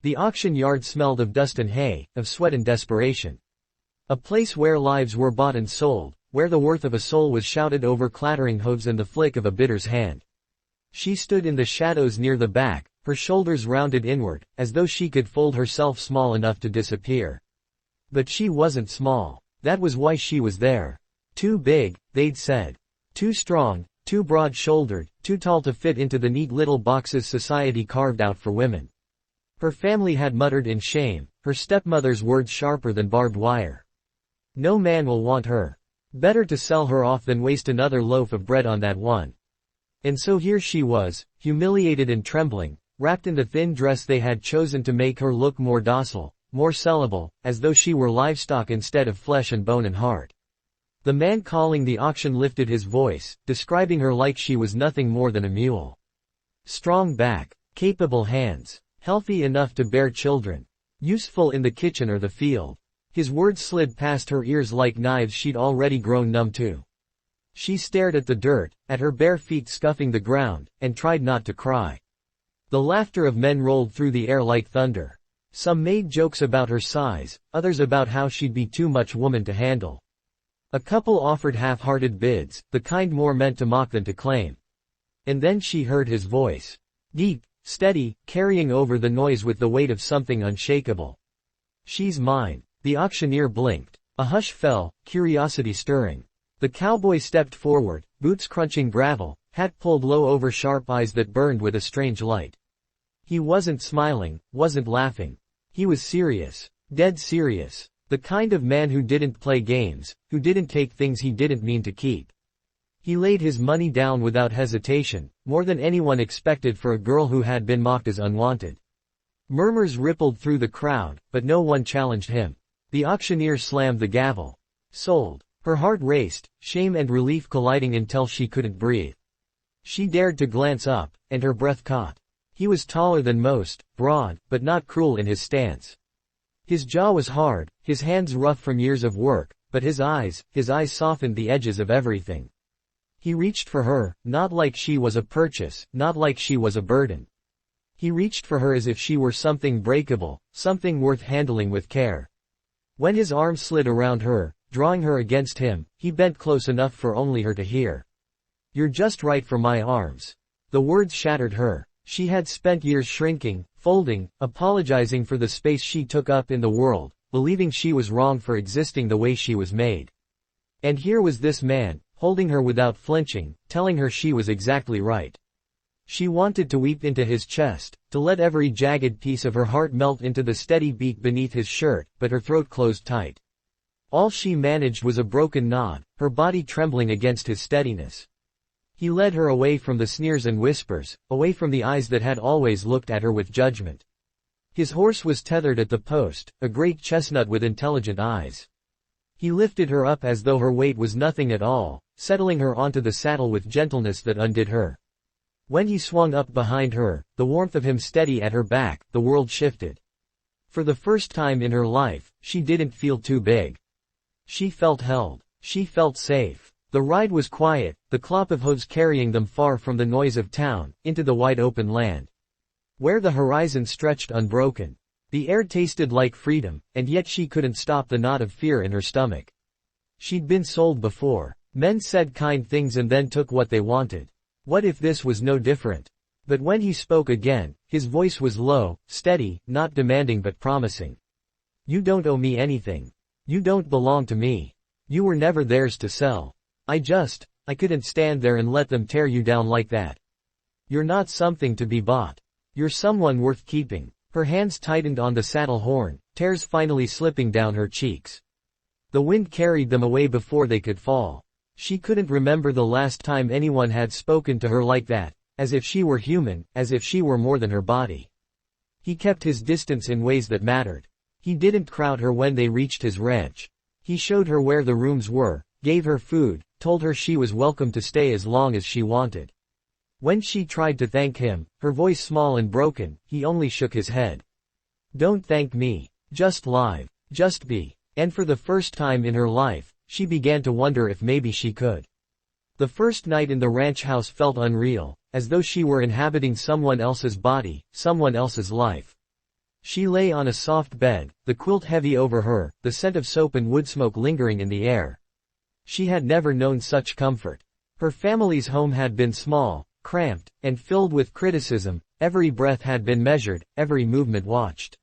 The auction yard smelled of dust and hay, of sweat and desperation. A place where lives were bought and sold, where the worth of a soul was shouted over clattering hooves and the flick of a bidder's hand. She stood in the shadows near the back, her shoulders rounded inward, as though she could fold herself small enough to disappear. But she wasn't small. That was why she was there. Too big, they'd said. Too strong, too broad-shouldered, too tall to fit into the neat little boxes society carved out for women. Her family had muttered in shame, her stepmother's words sharper than barbed wire. No man will want her. Better to sell her off than waste another loaf of bread on that one. And so here she was, humiliated and trembling, wrapped in the thin dress they had chosen to make her look more docile, more sellable, as though she were livestock instead of flesh and bone and heart. The man calling the auction lifted his voice, describing her like she was nothing more than a mule. Strong back, capable hands, healthy enough to bear children, useful in the kitchen or the field. His words slid past her ears like knives she'd already grown numb to. She stared at the dirt, at her bare feet scuffing the ground, and tried not to cry. The laughter of men rolled through the air like thunder. Some made jokes about her size, others about how she'd be too much woman to handle. A couple offered half-hearted bids, the kind more meant to mock than to claim. And then she heard his voice. Deep, steady, carrying over the noise with the weight of something unshakable. She's mine. The auctioneer blinked. A hush fell, curiosity stirring. The cowboy stepped forward, boots crunching gravel, hat pulled low over sharp eyes that burned with a strange light. He wasn't smiling, wasn't laughing. He was serious. Dead serious. The kind of man who didn't play games, who didn't take things he didn't mean to keep. He laid his money down without hesitation, more than anyone expected for a girl who had been mocked as unwanted. Murmurs rippled through the crowd, but no one challenged him. The auctioneer slammed the gavel. Sold. Her heart raced, shame and relief colliding until she couldn't breathe. She dared to glance up, and her breath caught. He was taller than most, broad, but not cruel in his stance. His jaw was hard, his hands rough from years of work, but his eyes softened the edges of everything. He reached for her, not like she was a purchase, not like she was a burden. He reached for her as if she were something breakable, something worth handling with care. When his arm slid around her, drawing her against him, he bent close enough for only her to hear. You're just right for my arms. The words shattered her. She had spent years shrinking, folding, apologizing for the space she took up in the world, believing she was wrong for existing the way she was made. And here was this man, holding her without flinching, telling her she was exactly right. She wanted to weep into his chest, to let every jagged piece of her heart melt into the steady beat beneath his shirt, but her throat closed tight. All she managed was a broken nod, her body trembling against his steadiness. He led her away from the sneers and whispers, away from the eyes that had always looked at her with judgment. His horse was tethered at the post, a great chestnut with intelligent eyes. He lifted her up as though her weight was nothing at all, settling her onto the saddle with gentleness that undid her. When he swung up behind her, the warmth of him steady at her back, the world shifted. For the first time in her life, she didn't feel too big. She felt held. She felt safe. The ride was quiet, the clop of hooves carrying them far from the noise of town, into the wide open land, where the horizon stretched unbroken. The air tasted like freedom, and yet she couldn't stop the knot of fear in her stomach. She'd been sold before. Men said kind things and then took what they wanted. What if this was no different? But when he spoke again, his voice was low, steady, not demanding but promising. You don't owe me anything. You don't belong to me. You were never theirs to sell. I couldn't stand there and let them tear you down like that. You're not something to be bought. You're someone worth keeping. Her hands tightened on the saddle horn, tears finally slipping down her cheeks. The wind carried them away before they could fall. She couldn't remember the last time anyone had spoken to her like that, as if she were human, as if she were more than her body. He kept his distance in ways that mattered. He didn't crowd her when they reached his ranch. He showed her where the rooms were, gave her food, told her she was welcome to stay as long as she wanted. When she tried to thank him, her voice small and broken, he only shook his head. Don't thank me. Just live. Just be. And for the first time in her life, she began to wonder if maybe she could. The first night in the ranch house felt unreal, as though she were inhabiting someone else's body, someone else's life. She lay on a soft bed, the quilt heavy over her, the scent of soap and wood smoke lingering in the air. She had never known such comfort. Her family's home had been small, cramped, and filled with criticism. Every breath had been measured, every movement watched.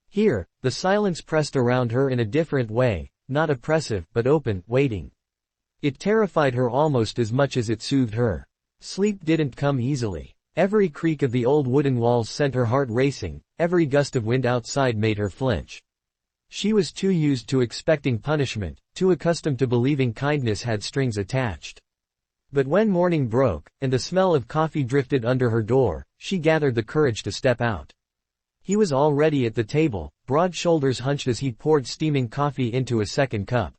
Here, the silence pressed around her in a different way, not oppressive, but open, waiting. It terrified her almost as much as it soothed her. Sleep didn't come easily. Every creak of the old wooden walls sent her heart racing, every gust of wind outside made her flinch. She was too used to expecting punishment, too accustomed to believing kindness had strings attached. But when morning broke, and the smell of coffee drifted under her door, she gathered the courage to step out. He was already at the table, broad shoulders hunched as he poured steaming coffee into a second cup.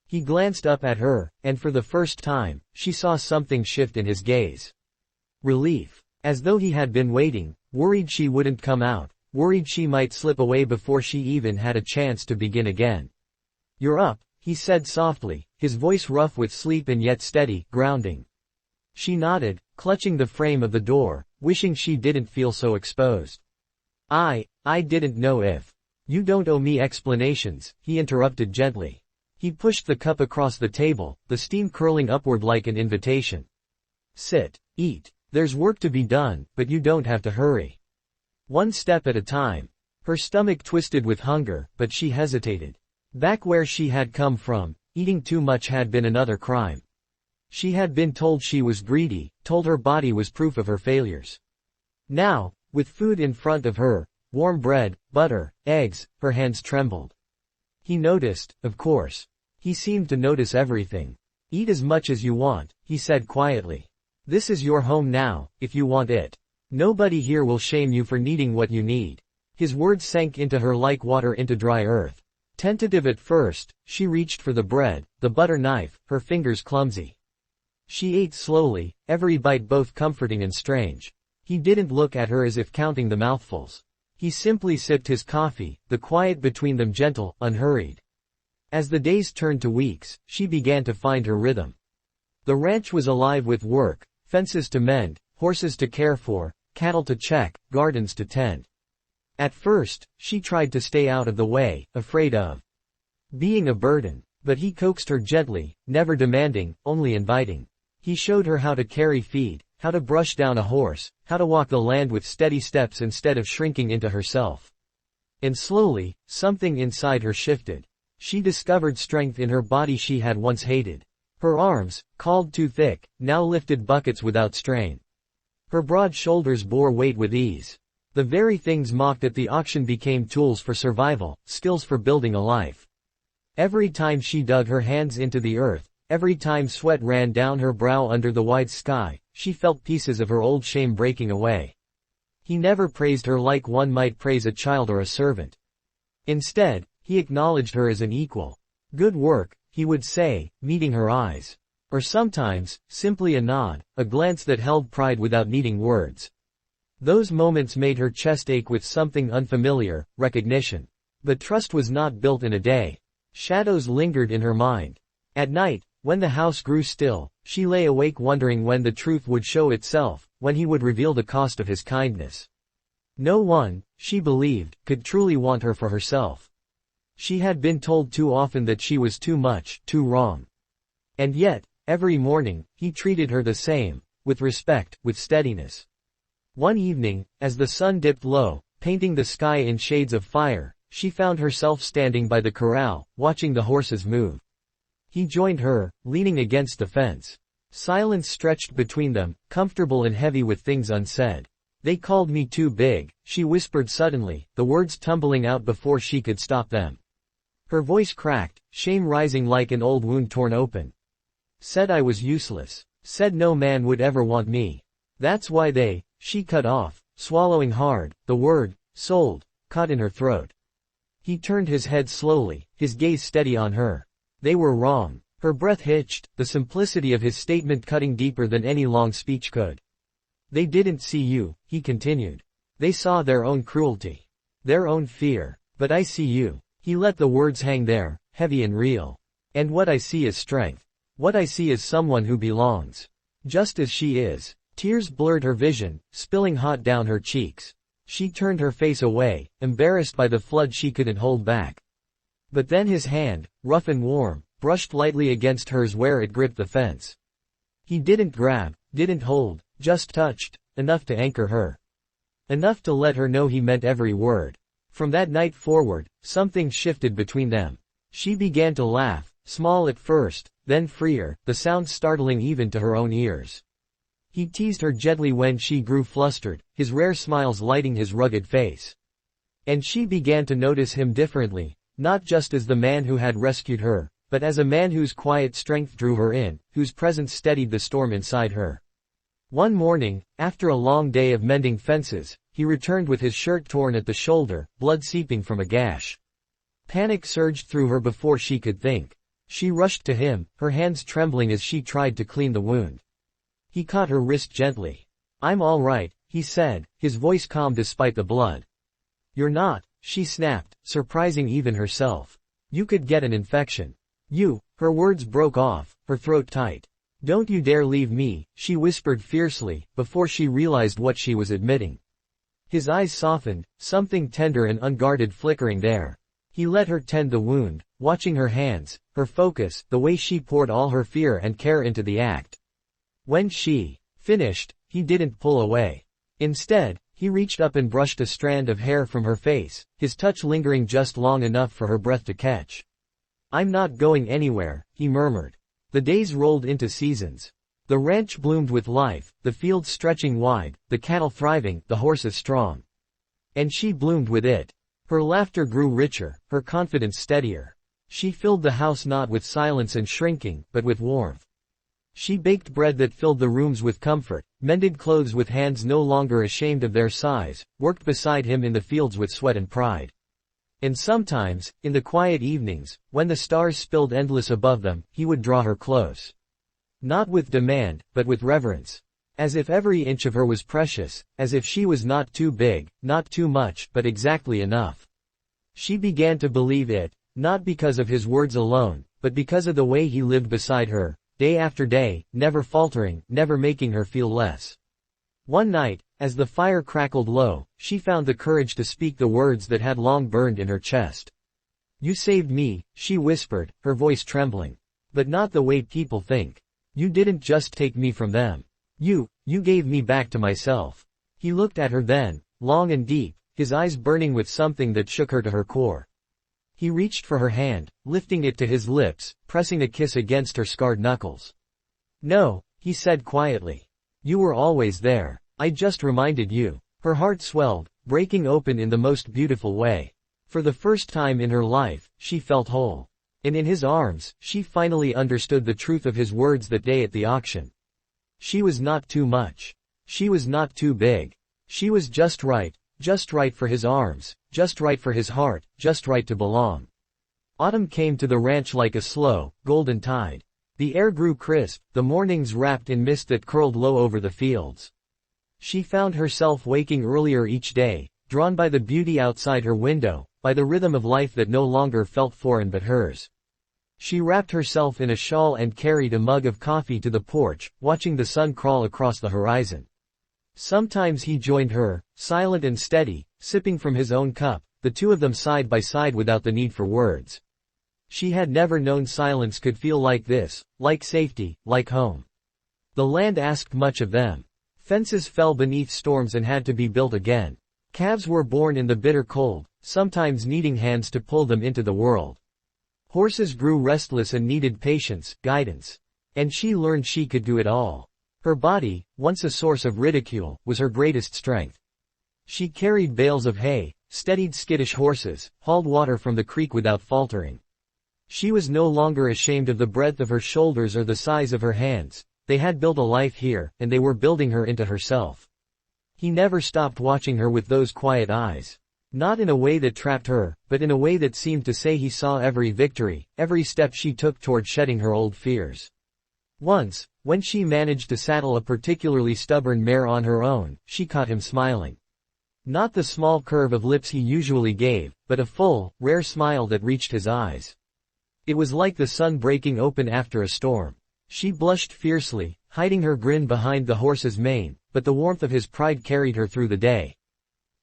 He glanced up at her, and for the first time, she saw something shift in his gaze. Relief. As though he had been waiting, worried she wouldn't come out, worried she might slip away before she even had a chance to begin again. "You're up," he said softly, his voice rough with sleep and yet steady, grounding. She nodded, clutching the frame of the door, wishing she didn't feel so exposed. I didn't know if. You don't owe me explanations," he interrupted gently. He pushed the cup across the table, the steam curling upward like an invitation. "Sit. Eat. There's work to be done, but you don't have to hurry. One step at a time." Her stomach twisted with hunger, but she hesitated. Back where she had come from, eating too much had been another crime. She had been told she was greedy, told her body was proof of her failures. Now, with food in front of her, warm bread, butter, eggs, her hands trembled. He noticed, of course. He seemed to notice everything. "Eat as much as you want," he said quietly. "This is your home now, if you want it. Nobody here will shame you for needing what you need." His words sank into her like water into dry earth. Tentative at first, she reached for the bread, the butter knife, her fingers clumsy. She ate slowly, every bite both comforting and strange. He didn't look at her as if counting the mouthfuls. He simply sipped his coffee, the quiet between them gentle, unhurried. As the days turned to weeks, she began to find her rhythm. The ranch was alive with work, fences to mend, horses to care for, cattle to check, gardens to tend. At first, she tried to stay out of the way, afraid of being a burden. But he coaxed her gently, never demanding, only inviting. He showed her how to carry feed, how to brush down a horse, how to walk the land with steady steps instead of shrinking into herself. And slowly, something inside her shifted. She discovered strength in her body she had once hated. Her arms, called too thick, now lifted buckets without strain. Her broad shoulders bore weight with ease. The very things mocked at the auction became tools for survival, skills for building a life. Every time she dug her hands into the earth, every time sweat ran down her brow under the wide sky, she felt pieces of her old shame breaking away. He never praised her like one might praise a child or a servant. Instead, he acknowledged her as an equal. "Good work," he would say, meeting her eyes. Or sometimes, simply a nod, a glance that held pride without needing words. Those moments made her chest ache with something unfamiliar, recognition. But trust was not built in a day. Shadows lingered in her mind. At night, when the house grew still, she lay awake wondering when the truth would show itself, when he would reveal the cost of his kindness. No one, she believed, could truly want her for herself. She had been told too often that she was too much, too wrong. And yet, every morning, he treated her the same, with respect, with steadiness. One evening, as the sun dipped low, painting the sky in shades of fire, she found herself standing by the corral, watching the horses move. He joined her, leaning against the fence. Silence stretched between them, comfortable and heavy with things unsaid. "They called me too big," she whispered suddenly, the words tumbling out before she could stop them. Her voice cracked, shame rising like an old wound torn open. "Said I was useless. Said no man would ever want me. That's why they," she cut off, swallowing hard, the word, sold, caught in her throat. He turned his head slowly, his gaze steady on her. They were wrong. Her breath hitched, the simplicity of his statement cutting deeper than any long speech could. "They didn't see you," he continued. "They saw their own cruelty. Their own fear. But I see you." He let the words hang there, heavy and real. "And what I see is strength. What I see is someone who belongs. Just as she is." Tears blurred her vision, spilling hot down her cheeks. She turned her face away, embarrassed by the flood she couldn't hold back. But then his hand, rough and warm, brushed lightly against hers where it gripped the fence. He didn't grab, didn't hold, just touched, enough to anchor her. Enough to let her know he meant every word. From that night forward, something shifted between them. She began to laugh, small at first, then freer, the sound startling even to her own ears. He teased her gently when she grew flustered, his rare smiles lighting his rugged face. And she began to notice him differently, not just as the man who had rescued her, but as a man whose quiet strength drew her in, whose presence steadied the storm inside her. One morning, after a long day of mending fences, he returned with his shirt torn at the shoulder, blood seeping from a gash. Panic surged through her before she could think. She rushed to him, her hands trembling as she tried to clean the wound. He caught her wrist gently. "I'm all right," he said, his voice calm despite the blood. "You're not," she snapped, surprising even herself. "You could get an infection." Her words broke off, her throat tight. "Don't you dare leave me," she whispered fiercely, before she realized what she was admitting. His eyes softened, something tender and unguarded flickering there. He let her tend the wound, watching her hands, her focus, the way she poured all her fear and care into the act. When she finished, he didn't pull away. Instead, he reached up and brushed a strand of hair from her face, his touch lingering just long enough for her breath to catch. "I'm not going anywhere," he murmured. The days rolled into seasons. The ranch bloomed with life, the fields stretching wide, the cattle thriving, the horses strong. And she bloomed with it. Her laughter grew richer, her confidence steadier. She filled the house not with silence and shrinking, but with warmth. She baked bread that filled the rooms with comfort, mended clothes with hands no longer ashamed of their size, worked beside him in the fields with sweat and pride. And sometimes, in the quiet evenings, when the stars spilled endless above them, he would draw her close. Not with demand, but with reverence. As if every inch of her was precious, as if she was not too big, not too much, but exactly enough. She began to believe it, not because of his words alone, but because of the way he lived beside her, day after day, never faltering, never making her feel less. One night, as the fire crackled low, she found the courage to speak the words that had long burned in her chest. "You saved me," she whispered, her voice trembling. "But not the way people think. You didn't just take me from them. You gave me back to myself." He looked at her then, long and deep, his eyes burning with something that shook her to her core. He reached for her hand, lifting it to his lips, pressing a kiss against her scarred knuckles. "No," he said quietly. "You were always there. I just reminded you." Her heart swelled, breaking open in the most beautiful way. For the first time in her life, she felt whole. And in his arms, she finally understood the truth of his words that day at the auction. She was not too much. She was not too big. She was just right for his arms, just right for his heart, just right to belong. Autumn came to the ranch like a slow, golden tide. The air grew crisp, the mornings wrapped in mist that curled low over the fields. She found herself waking earlier each day, drawn by the beauty outside her window, by the rhythm of life that no longer felt foreign but hers. She wrapped herself in a shawl and carried a mug of coffee to the porch, watching the sun crawl across the horizon. Sometimes he joined her, silent and steady, sipping from his own cup, the two of them side by side without the need for words. She had never known silence could feel like this, like safety, like home. The land asked much of them. Fences fell beneath storms and had to be built again. Calves were born in the bitter cold, sometimes needing hands to pull them into the world. Horses grew restless and needed patience, guidance. And she learned she could do it all. Her body, once a source of ridicule, was her greatest strength. She carried bales of hay, steadied skittish horses, hauled water from the creek without faltering. She was no longer ashamed of the breadth of her shoulders or the size of her hands. They had built a life here, and they were building her into herself. He never stopped watching her with those quiet eyes. Not in a way that trapped her, but in a way that seemed to say he saw every victory, every step she took toward shedding her old fears. Once, when she managed to saddle a particularly stubborn mare on her own, she caught him smiling. Not the small curve of lips he usually gave, but a full, rare smile that reached his eyes. It was like the sun breaking open after a storm. She blushed fiercely, hiding her grin behind the horse's mane, but the warmth of his pride carried her through the day.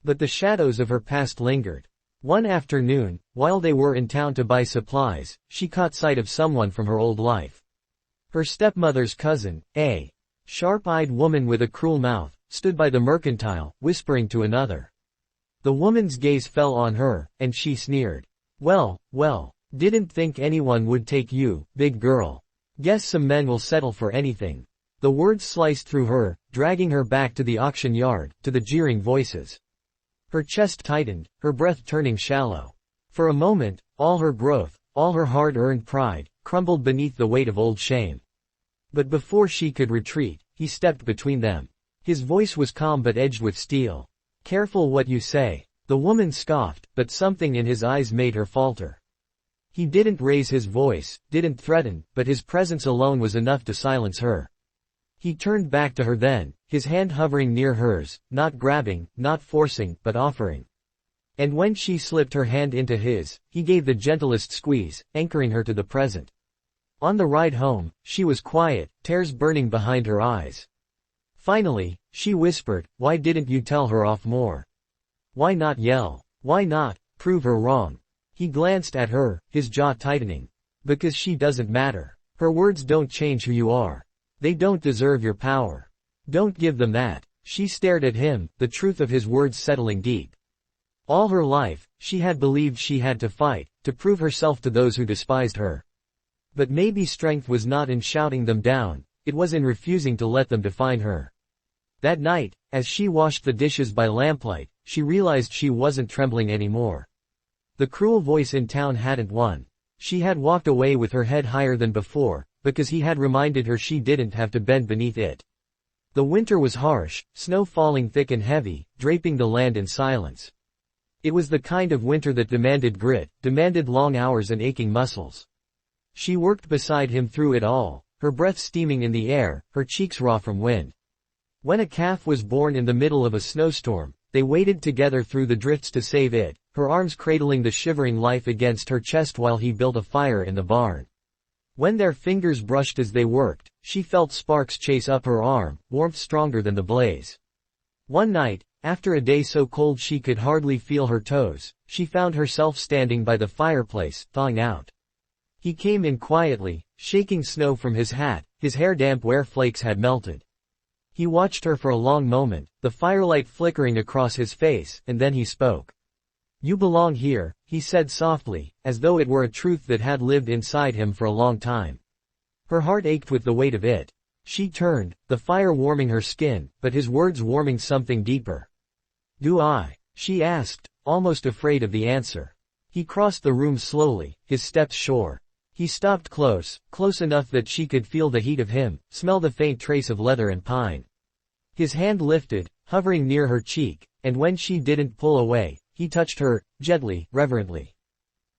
But the shadows of her past lingered. One afternoon, while they were in town to buy supplies, she caught sight of someone from her old life. Her stepmother's cousin, a sharp-eyed woman with a cruel mouth, stood by the mercantile, whispering to another. The woman's gaze fell on her, and she sneered. Well, didn't think anyone would take you, big girl. Guess some men will settle for anything. The words sliced through her, dragging her back to the auction yard, to the jeering voices. Her chest tightened, her breath turning shallow. For a moment, all her growth, all her hard-earned pride, crumbled beneath the weight of old shame. But before she could retreat, he stepped between them. His voice was calm but edged with steel. Careful what you say. The woman scoffed, but something in his eyes made her falter. He didn't raise his voice, didn't threaten, but his presence alone was enough to silence her. He turned back to her then, his hand hovering near hers, not grabbing, not forcing, but offering. And when she slipped her hand into his, he gave the gentlest squeeze, anchoring her to the present. On the ride home, she was quiet, tears burning behind her eyes. Finally, she whispered, why didn't you tell her off more? Why not yell? Why not prove her wrong? He glanced at her, his jaw tightening. Because she doesn't matter. Her words don't change who you are. They don't deserve your power. Don't give them that. She stared at him, the truth of his words settling deep. All her life, she had believed she had to fight, to prove herself to those who despised her. But maybe strength was not in shouting them down, it was in refusing to let them define her. That night, as she washed the dishes by lamplight, she realized she wasn't trembling anymore. The cruel voice in town hadn't won. She had walked away with her head higher than before, because he had reminded her she didn't have to bend beneath it. The winter was harsh, snow falling thick and heavy, draping the land in silence. It was the kind of winter that demanded grit, demanded long hours and aching muscles. She worked beside him through it all, her breath steaming in the air, her cheeks raw from wind. When a calf was born in the middle of a snowstorm, they waded together through the drifts to save it, her arms cradling the shivering life against her chest while he built a fire in the barn. When their fingers brushed as they worked, she felt sparks chase up her arm, warmth stronger than the blaze. One night, after a day so cold she could hardly feel her toes, she found herself standing by the fireplace, thawing out. He came in quietly, shaking snow from his hat, his hair damp where flakes had melted. He watched her for a long moment, the firelight flickering across his face, and then he spoke. You belong here, he said softly, as though it were a truth that had lived inside him for a long time. Her heart ached with the weight of it. She turned, the fire warming her skin, but his words warming something deeper. Do I? She asked, almost afraid of the answer. He crossed the room slowly, his steps sure. He stopped close enough that she could feel the heat of him, smell the faint trace of leather and pine. His hand lifted, hovering near her cheek, and when she didn't pull away, he touched her, gently, reverently.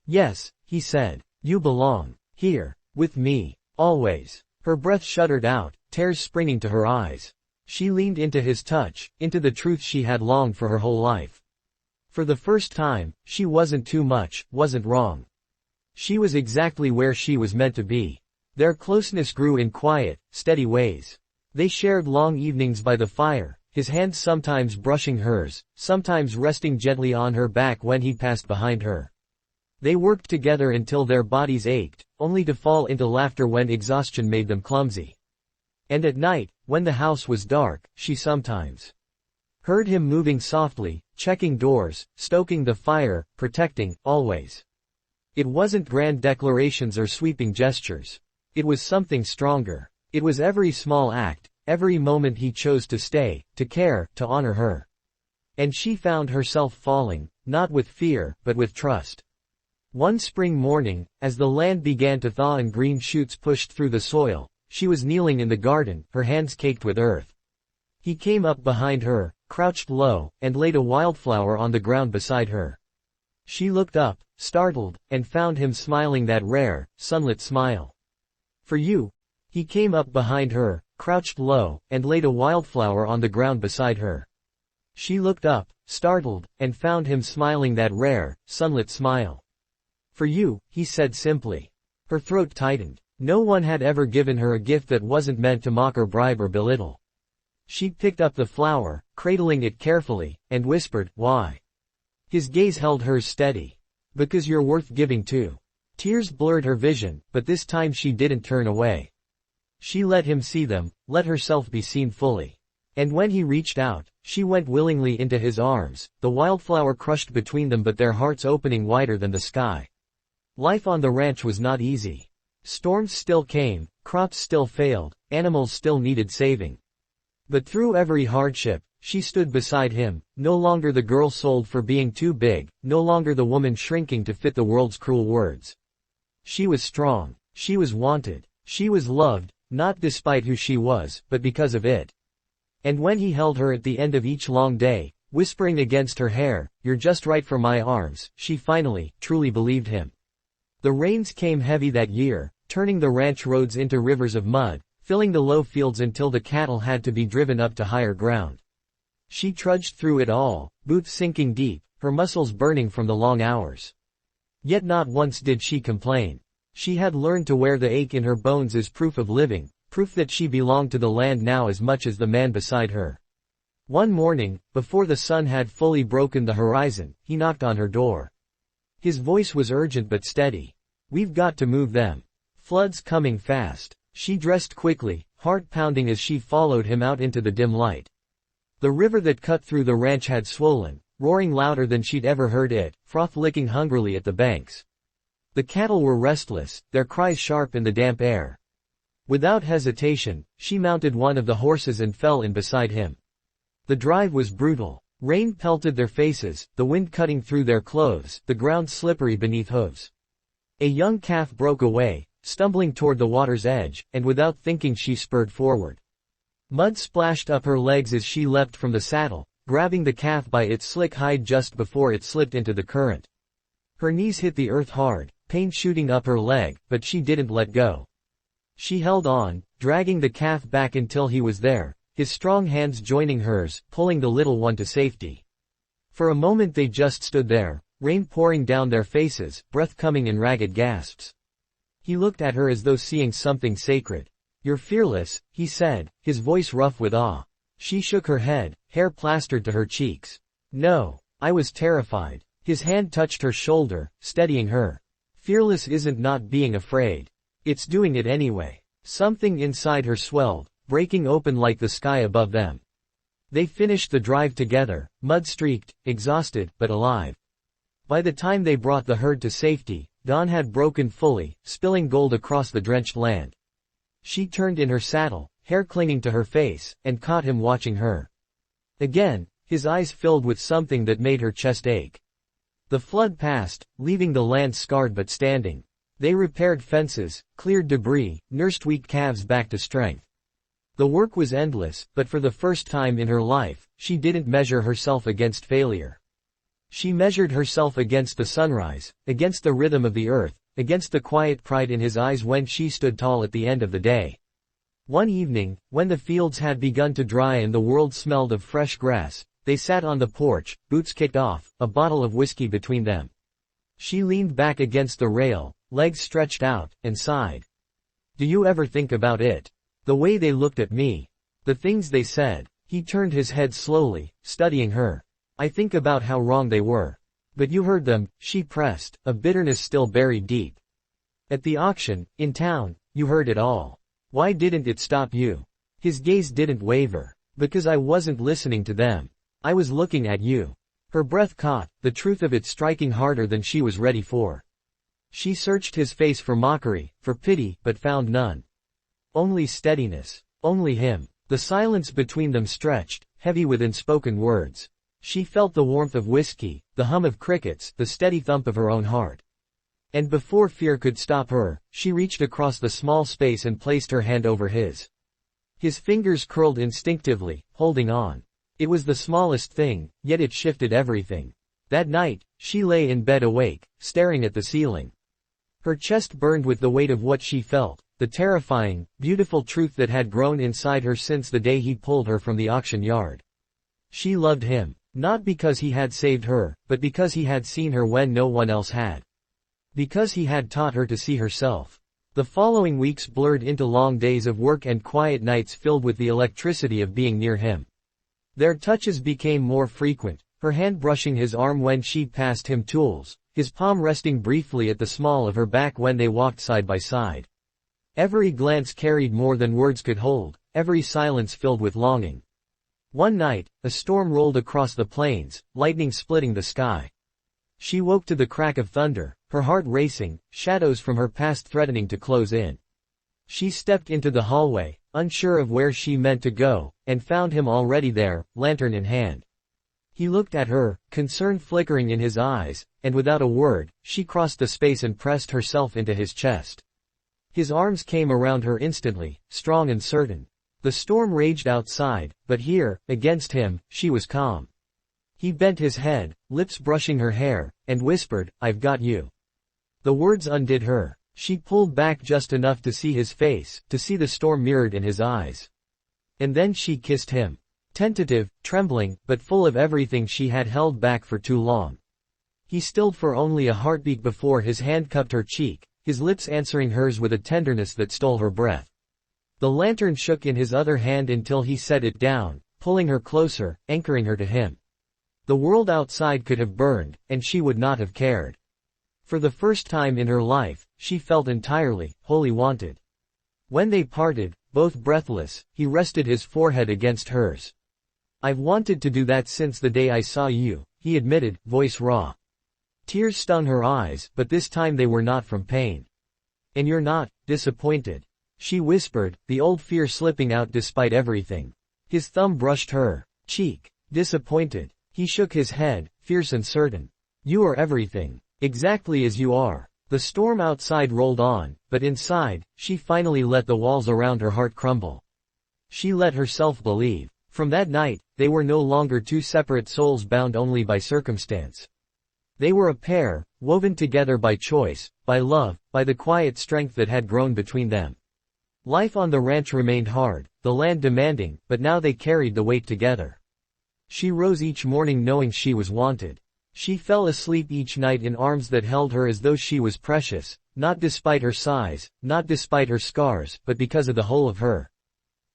Yes, he said, you belong here, with me, always. Her breath shuddered out, tears springing to her eyes. She leaned into his touch, into the truth she had longed for her whole life. For the first time, she wasn't too much, wasn't wrong. She was exactly where she was meant to be. Their closeness grew in quiet, steady ways. They shared long evenings by the fire, his hands sometimes brushing hers, sometimes resting gently on her back when he passed behind her. They worked together until their bodies ached, only to fall into laughter when exhaustion made them clumsy. And at night, when the house was dark, she sometimes heard him moving softly, checking doors, stoking the fire, protecting, always. It wasn't grand declarations or sweeping gestures. It was something stronger. It was every small act, every moment he chose to stay, to care, to honor her. And she found herself falling, not with fear, but with trust. One spring morning, as the land began to thaw and green shoots pushed through the soil, she was kneeling in the garden, her hands caked with earth. He came up behind her, crouched low, and laid a wildflower on the ground beside her. She looked up, startled, and found him smiling that rare, sunlit smile. For you. He came up behind her, crouched low, and laid a wildflower on the ground beside her. She looked up, startled, and found him smiling that rare, sunlit smile. For you, he said simply. Her throat tightened. No one had ever given her a gift that wasn't meant to mock or bribe or belittle. She picked up the flower, cradling it carefully, and whispered, "Why?" His gaze held hers steady. "Because you're worth giving to." Tears blurred her vision, but this time she didn't turn away. She let him see them, let herself be seen fully. And when he reached out, she went willingly into his arms, the wildflower crushed between them but their hearts opening wider than the sky. Life on the ranch was not easy. Storms still came, crops still failed, animals still needed saving. But through every hardship, she stood beside him, no longer the girl sold for being too big, no longer the woman shrinking to fit the world's cruel words. She was strong. She was wanted. She was loved, not despite who she was, but because of it. And when he held her at the end of each long day, whispering against her hair, "You're just right for my arms," she finally, truly believed him. The rains came heavy that year, turning the ranch roads into rivers of mud, filling the low fields until the cattle had to be driven up to higher ground. She trudged through it all, boots sinking deep, her muscles burning from the long hours. Yet not once did she complain. She had learned to wear the ache in her bones as proof of living, proof that she belonged to the land now as much as the man beside her. One morning, before the sun had fully broken the horizon, he knocked on her door. His voice was urgent but steady. "We've got to move them. Flood's coming fast." She dressed quickly, heart pounding as she followed him out into the dim light. The river that cut through the ranch had swollen, roaring louder than she'd ever heard it, froth licking hungrily at the banks. The cattle were restless, their cries sharp in the damp air. Without hesitation, she mounted one of the horses and fell in beside him. The drive was brutal. Rain pelted their faces, the wind cutting through their clothes, the ground slippery beneath hooves. A young calf broke away, stumbling toward the water's edge, and without thinking she spurred forward. Mud splashed up her legs as she leapt from the saddle, grabbing the calf by its slick hide just before it slipped into the current. Her knees hit the earth hard, pain shooting up her leg, but she didn't let go. She held on, dragging the calf back until he was there, his strong hands joining hers, pulling the little one to safety. For a moment they just stood there, rain pouring down their faces, breath coming in ragged gasps. He looked at her as though seeing something sacred. "You're fearless," he said, his voice rough with awe. She shook her head, hair plastered to her cheeks. "No, I was terrified." His hand touched her shoulder, steadying her. "Fearless isn't not being afraid. It's doing it anyway." Something inside her swelled, breaking open like the sky above them. They finished the drive together, mud-streaked, exhausted, but alive. By the time they brought the herd to safety, dawn had broken fully, spilling gold across the drenched land. She turned in her saddle, hair clinging to her face, and caught him watching her. Again, his eyes filled with something that made her chest ache. The flood passed, leaving the land scarred but standing. They repaired fences, cleared debris, nursed weak calves back to strength. The work was endless, but for the first time in her life, she didn't measure herself against failure. She measured herself against the sunrise, against the rhythm of the earth, against the quiet pride in his eyes when she stood tall at the end of the day. One evening, when the fields had begun to dry and the world smelled of fresh grass, they sat on the porch, boots kicked off, a bottle of whiskey between them. She leaned back against the rail, legs stretched out, and sighed. "Do you ever think about it? The way they looked at me. The things they said." He turned his head slowly, studying her. "I think about how wrong they were. But you heard them," she pressed, a bitterness still buried deep. "At the auction, in town, you heard it all. Why didn't it stop you?" His gaze didn't waver. "Because I wasn't listening to them. I was looking at you." Her breath caught, the truth of it striking harder than she was ready for. She searched his face for mockery, for pity, but found none. Only steadiness. Only him. The silence between them stretched, heavy with unspoken words. She felt the warmth of whiskey, the hum of crickets, the steady thump of her own heart. And before fear could stop her, she reached across the small space and placed her hand over his. His fingers curled instinctively, holding on. It was the smallest thing, yet it shifted everything. That night, she lay in bed awake, staring at the ceiling. Her chest burned with the weight of what she felt, the terrifying, beautiful truth that had grown inside her since the day he pulled her from the auction yard. She loved him, not because he had saved her, but because he had seen her when no one else had. Because he had taught her to see herself. The following weeks blurred into long days of work and quiet nights filled with the electricity of being near him. Their touches became more frequent, her hand brushing his arm when she passed him tools, his palm resting briefly at the small of her back when they walked side by side. Every glance carried more than words could hold, every silence filled with longing. One night, a storm rolled across the plains, lightning splitting the sky. She woke to the crack of thunder, her heart racing, shadows from her past threatening to close in. She stepped into the hallway, unsure of where she meant to go, and found him already there, lantern in hand. He looked at her, concern flickering in his eyes, and without a word, she crossed the space and pressed herself into his chest. His arms came around her instantly, strong and certain. The storm raged outside, but here, against him, she was calm. He bent his head, lips brushing her hair, and whispered, "I've got you." The words undid her. She pulled back just enough to see his face, to see the storm mirrored in his eyes. And then she kissed him. Tentative, trembling, but full of everything she had held back for too long. He stilled for only a heartbeat before his hand cupped her cheek, his lips answering hers with a tenderness that stole her breath. The lantern shook in his other hand until he set it down, pulling her closer, anchoring her to him. The world outside could have burned, and she would not have cared. For the first time in her life, she felt entirely, wholly wanted. When they parted, both breathless, he rested his forehead against hers. "I've wanted to do that since the day I saw you," he admitted, voice raw. Tears stung her eyes, but this time they were not from pain. "And you're not disappointed?" she whispered, the old fear slipping out despite everything. His thumb brushed her cheek. "Disappointed?" He shook his head, fierce and certain. "You are everything. Exactly as you are." The storm outside rolled on, but inside, she finally let the walls around her heart crumble. She let herself believe. From that night, they were no longer two separate souls bound only by circumstance. They were a pair, woven together by choice, by love, by the quiet strength that had grown between them. Life on the ranch remained hard, the land demanding, but now they carried the weight together. She rose each morning knowing she was wanted. She fell asleep each night in arms that held her as though she was precious, not despite her size, not despite her scars, but because of the whole of her.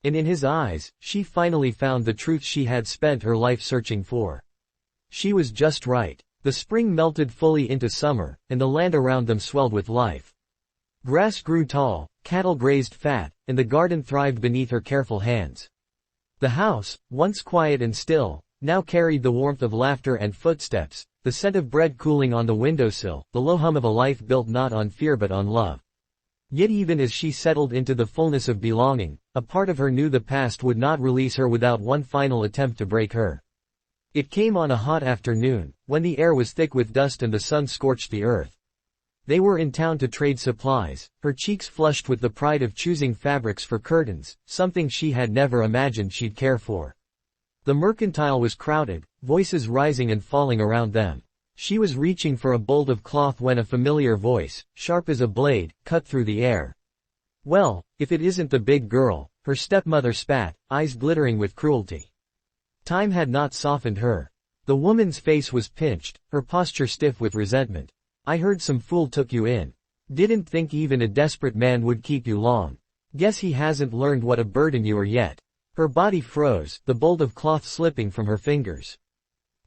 And in his eyes, she finally found the truth she had spent her life searching for. She was just right. The spring melted fully into summer, and the land around them swelled with life. Grass grew tall, cattle grazed fat, and the garden thrived beneath her careful hands. The house, once quiet and still, now carried the warmth of laughter and footsteps, the scent of bread cooling on the windowsill, the low hum of a life built not on fear but on love. Yet even as she settled into the fullness of belonging, a part of her knew the past would not release her without one final attempt to break her. It came on a hot afternoon, when the air was thick with dust and the sun scorched the earth. They were in town to trade supplies, her cheeks flushed with the pride of choosing fabrics for curtains, something she had never imagined she'd care for. The mercantile was crowded, voices rising and falling around them. She was reaching for a bolt of cloth when a familiar voice, sharp as a blade, cut through the air. "Well, if it isn't the big girl," her stepmother spat, eyes glittering with cruelty. Time had not softened her. The woman's face was pinched, her posture stiff with resentment. "I heard some fool took you in. Didn't think even a desperate man would keep you long. Guess he hasn't learned what a burden you are yet." Her body froze, the bolt of cloth slipping from her fingers.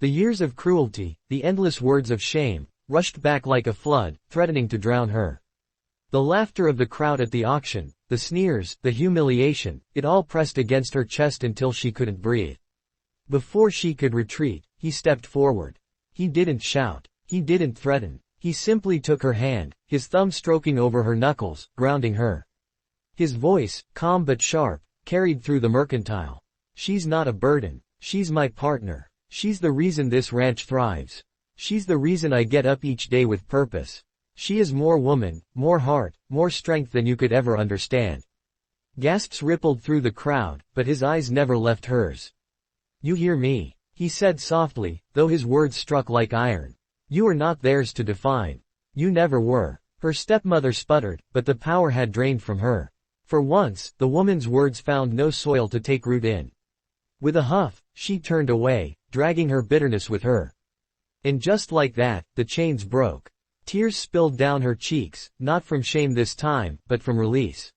The years of cruelty, the endless words of shame, rushed back like a flood, threatening to drown her. The laughter of the crowd at the auction, the sneers, the humiliation, it all pressed against her chest until she couldn't breathe. Before she could retreat, he stepped forward. He didn't shout. He didn't threaten. He simply took her hand, his thumb stroking over her knuckles, grounding her. His voice, calm but sharp, carried through the mercantile. "She's not a burden. She's my partner. She's the reason this ranch thrives. She's the reason I get up each day with purpose. She is more woman, more heart, more strength than you could ever understand." Gasps rippled through the crowd, but his eyes never left hers. "You hear me?" he said softly, though his words struck like iron. "You are not theirs to define. You never were." Her stepmother sputtered, but the power had drained from her. For once, the woman's words found no soil to take root in. With a huff, she turned away, dragging her bitterness with her. And just like that, the chains broke. Tears spilled down her cheeks, not from shame this time, but from release.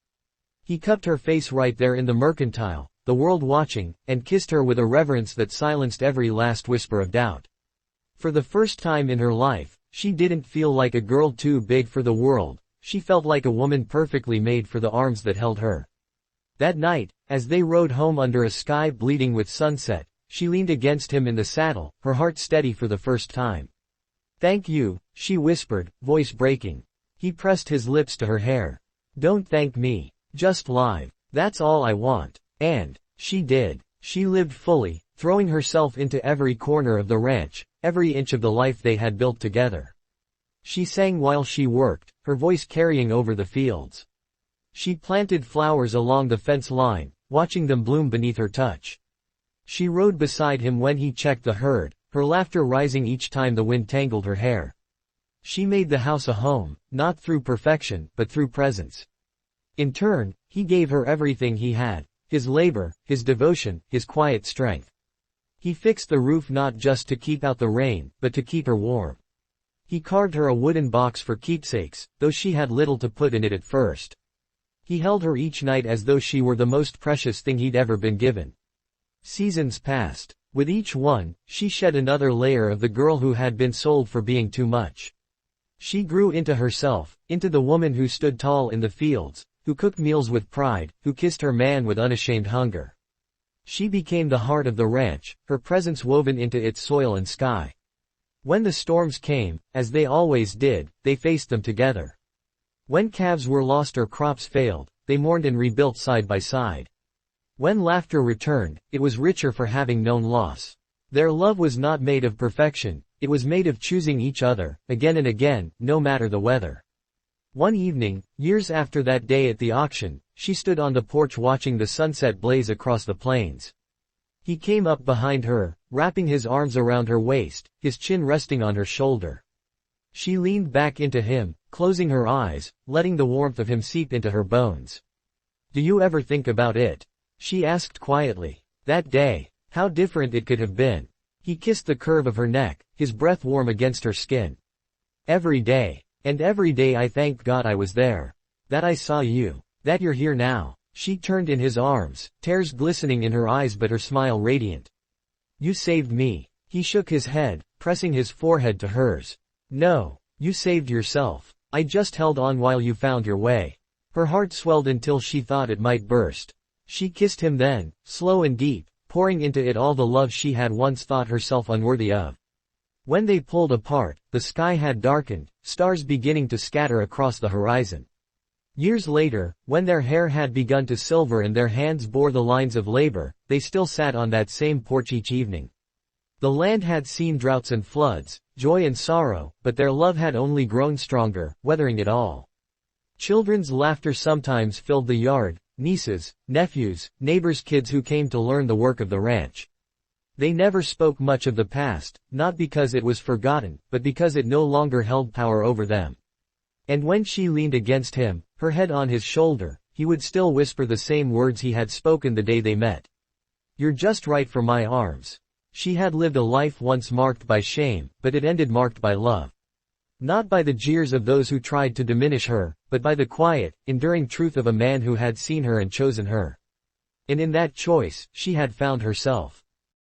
He cupped her face right there in the mercantile, the world watching, and kissed her with a reverence that silenced every last whisper of doubt. For the first time in her life, she didn't feel like a girl too big for the world, she felt like a woman perfectly made for the arms that held her. That night, as they rode home under a sky bleeding with sunset, she leaned against him in the saddle, her heart steady for the first time. "Thank you," she whispered, voice breaking. He pressed his lips to her hair. "Don't thank me. Just live. That's all I want." And she did. She lived fully, throwing herself into every corner of the ranch, every inch of the life they had built together. She sang while she worked, her voice carrying over the fields. She planted flowers along the fence line, watching them bloom beneath her touch. She rode beside him when he checked the herd, her laughter rising each time the wind tangled her hair. She made the house a home, not through perfection, but through presence. In turn, he gave her everything he had. His labor, his devotion, his quiet strength. He fixed the roof not just to keep out the rain, but to keep her warm. He carved her a wooden box for keepsakes, though she had little to put in it at first. He held her each night as though she were the most precious thing he'd ever been given. Seasons passed. With each one, she shed another layer of the girl who had been sold for being too much. She grew into herself, into the woman who stood tall in the fields, who cooked meals with pride, who kissed her man with unashamed hunger. She became the heart of the ranch, her presence woven into its soil and sky. When the storms came, as they always did, they faced them together. When calves were lost or crops failed, they mourned and rebuilt side by side. When laughter returned, it was richer for having known loss. Their love was not made of perfection, it was made of choosing each other, again and again, no matter the weather. One evening, years after that day at the auction, she stood on the porch watching the sunset blaze across the plains. He came up behind her, wrapping his arms around her waist, his chin resting on her shoulder. She leaned back into him, closing her eyes, letting the warmth of him seep into her bones. "Do you ever think about it?" she asked quietly. That day, how different it could have been. He kissed the curve of her neck, his breath warm against her skin. "Every day. And every day I thank God I was there. That I saw you. That you're here now." She turned in his arms, tears glistening in her eyes but her smile radiant. "You saved me." He shook his head, pressing his forehead to hers. "No, you saved yourself. I just held on while you found your way." Her heart swelled until she thought it might burst. She kissed him then, slow and deep, pouring into it all the love she had once thought herself unworthy of. When they pulled apart, the sky had darkened, stars beginning to scatter across the horizon. Years later, when their hair had begun to silver and their hands bore the lines of labor, they still sat on that same porch each evening. The land had seen droughts and floods, joy and sorrow, but their love had only grown stronger, weathering it all. Children's laughter sometimes filled the yard, nieces, nephews, neighbors' kids who came to learn the work of the ranch. They never spoke much of the past, not because it was forgotten, but because it no longer held power over them. And when she leaned against him, her head on his shoulder, he would still whisper the same words he had spoken the day they met. "You're just right for my arms." She had lived a life once marked by shame, but it ended marked by love. Not by the jeers of those who tried to diminish her, but by the quiet, enduring truth of a man who had seen her and chosen her. And in that choice, she had found herself.